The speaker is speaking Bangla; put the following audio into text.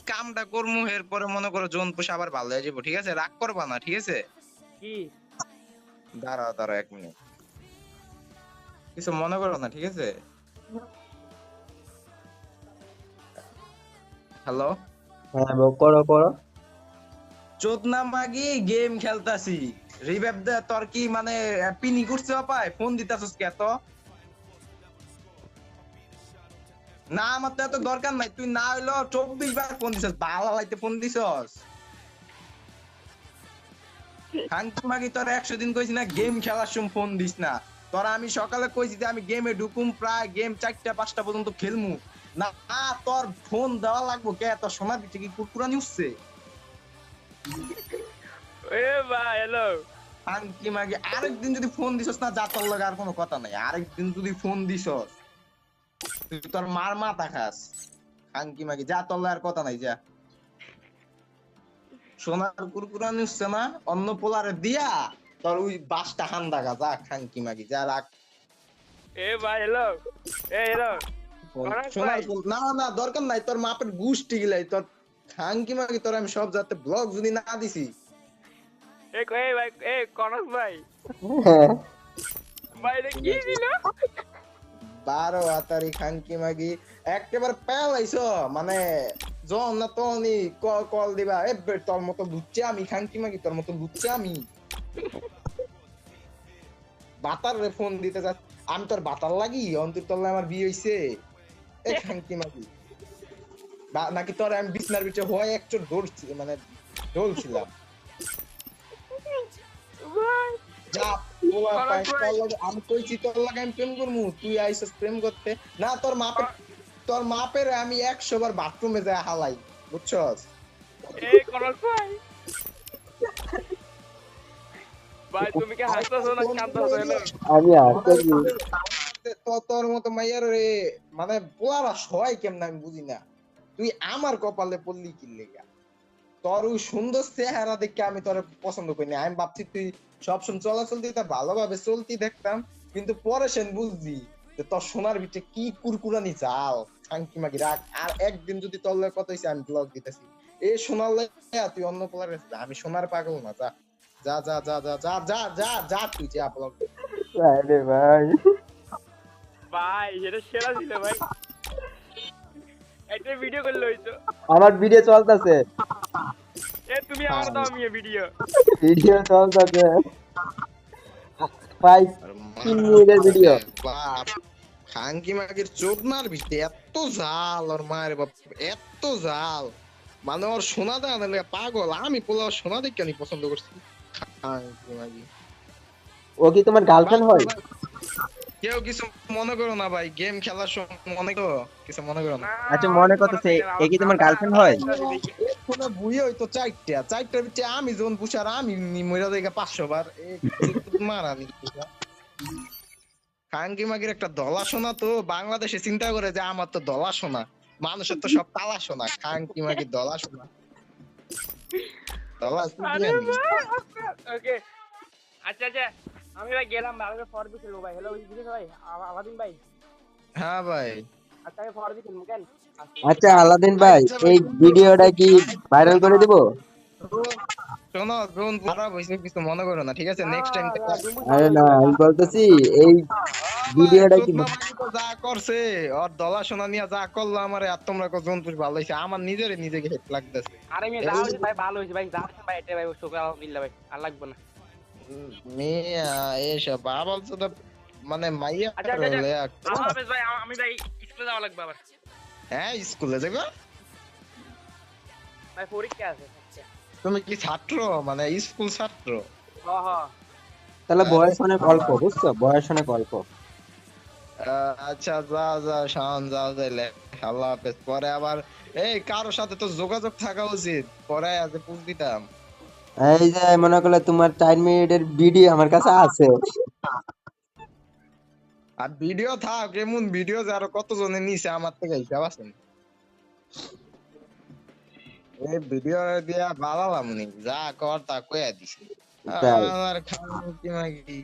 কামটা করমু এরপরে মনে করো জোন পুশ আবার ভালো হয়ে যাবো, ঠিক আছে? রাগ করবা না, ঠিক আছে? কি দাঁড়াও দাঁড়াও 1 মিনিট, কিছু মনে করো না, ঠিক আছে? হ্যালো, হ্যাঁ করো করো। চোদনা মাগি গেম খেলতাছি, রিভাইভ দে। তোর কি মানে পিনি করছে পায়, ফোন দিতাছস কে এত? না আমার তো এত দরকার নাই, তুই না হইলো 24 বার ফোন দিছস, বালা লাইতে ফোন দিছস। হাঙ্কি মাগি তোর 100 দিন কইছি না গেম খেলার সময় ফোন দিস না। তোরা আমি সকালে কইছি যে আমি গেমে ঢুকুম, প্রায় গেম 4টা 5টা পর্যন্ত খেলমু না। তোর ফোন দেওয়া লাগবো কে? তোর সোনার পিঠে কি কুরকুরানি উঠছে? এ ভাই হ্যালো হাঙ্কি মাগি আরেকদিন যদি ফোন দিছস না, যা তোর লাগে আর কোনো কথা নাই। আরেকদিন যদি ফোন দিছস তুই তোর মার মাথা খাস। হাঙ্কি মাগি যা, তোর লাগে আর কথা নাই, যা। সোনার কুরকুরানি উঠছে না, অন্য পোলারে দিয়া তোর ওই বাসটা হান্দা গা, যা খাঙ্কি মাগি যা, রাখ। এ ভাই হ্যালো এ হ্যালো সোনার না না দরকার নাই, তোর মাপের গুষ্টি গিলাই তোর খাঙ্কি মাগি, তোর আমি সব যাতে ব্লগ যদি না দিছি। এ ভাই এ কনক ভাই হ্যাঁ ভাই রে কি দিল 12 হাতারি খাঙ্কি মাগি একেবারে পেলাইছো, মানে জন না তনি কল দিবা। এ তোর মতো লুচ্চে আমি খাঙ্কি মাগি, তোর মতো লুচ্চে আমি বাতার রে ফোন দিতে যা। আমি তোর বাতার লাগি অন্তর তল্লা আমার বিয়ে হইছে? এ খাঙ্কি মাগি নাকি তোর আমি বিছনার ভিতরে হয় একটু দৌড়ছি, মানে ঢোলছিলাম। ভাই যা পোলা পাই, তোর লাগে আমি কইছি তোর লাগে আমি প্রেম করমু, তুই আইছস প্রেম করতে না? তোর মাপের আমি 100 বার বাথরুমে যায় হালাই, বুঝছস? এ কনক ভাই ভাই তুমি কি হাসতেছো না কাঁদতেছো হ্যালো আমি আসতেছি। তোর মতো মাইয়ার রে মানে পোলারা সয় কেমন আমি বুঝি না। তুই আমার কপালে পড়লি কি লেগা? তোর ওই সুন্দর চেহারা দেখে আমি তোর পছন্দ করি না। আমি ভাবছি তুই সবসময় চলাচল দিতে ভালোভাবে চলতি দেখতাম, কিন্তু পরে সেন বুঝছি যে তোর সোনার ভিতরে কি কুরকুরানি জাল। খাঙ্কি মাগি রাখ, আর একদিন যদি তোর লগে কথা হইছে আমি ব্লগ দিতেছি। এই সোনার লাগা তুই অন্য পোলার কাছে যা, আমি সোনার পাগল না। যা যা যা যা যা যা যা যা যা তুই যা ব্লগ। আরে ভাই ভাই এটা সেরা ছিল ভাই একটা ভিডিও করলে হইতো আমার ভিডিও চলতেছে, এ তুমি আমার দাও মিয়া ভিডিও ভিডিও চলতেছে 5 3 মিনিটের ভিডিও। বাপ খাঙ্কি মাগির চোদনার ভিতরে এত জাল, ওর মায়ের বাপ এত জাল, মানে ওর সোনা দেওয়া পাগল। আমি পোলা সোনা দেখে আমি পছন্দ করছি। খাঙ্কি মাগি ও কি তোমার গার্লফ্রেন্ড হয়? কেউ কিছু মনে করো না ভাই, গেম খেলার সময় মনে করো, কিছু মনে করো না। আচ্ছা মনে করতেছে এ কি তোমার গার্লফ্রেন্ড হয়? এখনো বুঝে হইতো 4টার ভিতরে আমি যখন পুষার আমি মইরা দেখে 500 বার মারানি। খাঙ্কি মাগির একটা দলা শোনা তো বাংলাদেশে চিন্তা করে যে আমার তো দলা শোনা, মানুষের তো সব তালা শোনা। খাঙ্কি মাগির দলা শোনা, দলা আরে আমি ভাই ওকে আচ্ছা আচ্ছা আমি ভাই গেলাম ভালো ফরবি খেলবো ভাই হ্যালো ভাই আলাদিন ভাই হ্যাঁ ভাই। আচ্ছা আমি ফরবি খেলবো কেন আচ্ছা আলাদিন ভাই এই ভিডিওটা কি ভাইরাল করে দিব? শোনো জোন খারাপ হয়েছে, কিছু মনে করো না, ঠিক আছে? নেক্সট টাইম আরে না আমি বলতেছি এই ভিডিওটা কি যা করছে ওর দলা শোনা নিয়ে যা করলো আমার, আর তোমরা জন্তুর ভালো হয়েছে, আমার নিজের নিজেকে হেট লাগতেছে। আরে আমি যা হইছে ভাই ভালো হইছে ভাই যা ভাই এটা ভাই শুকর আলহামদুলিল্লাহ ভাই আর লাগবে না মেয়া এসব আবার তো মানে মাইয়া আচ্ছা আচ্ছা হলে আল্লাহ হাফেজ ভাই আমি ভাই স্কুলে যাওয়া লাগবে আবার হ্যাঁ স্কুলে যাবে। ভাই পরীক্ষা আছে তুমি কি ছাত্র, মানে স্কুল ছাত্র? হ্যাঁ হ্যাঁ তাহলে বয়স অনেক অল্প, বুঝছো? বয়স অনেক অল্প। আচ্ছা যা যা শাওন যাও তাইলে, আল্লাহ হাফেজ। পরে আবার এই কারোর সাথে তো যোগাযোগ থাকা উচিত, পরে আজ পুষ দিতাম। এই যে মনে করলে তোমার 4 মিনিটের ভিডিও আমার কাছে আছে। আর ভিডিও থাক, এমন ভিডিও যে আরো কতজনে নিছে আমার থেকে, হিসাব আছে? এই ভিডিও দিয়া বালালাম নি, যা কর তা কইয়া দিছি। তাই আমার খাওয়া কি মাগি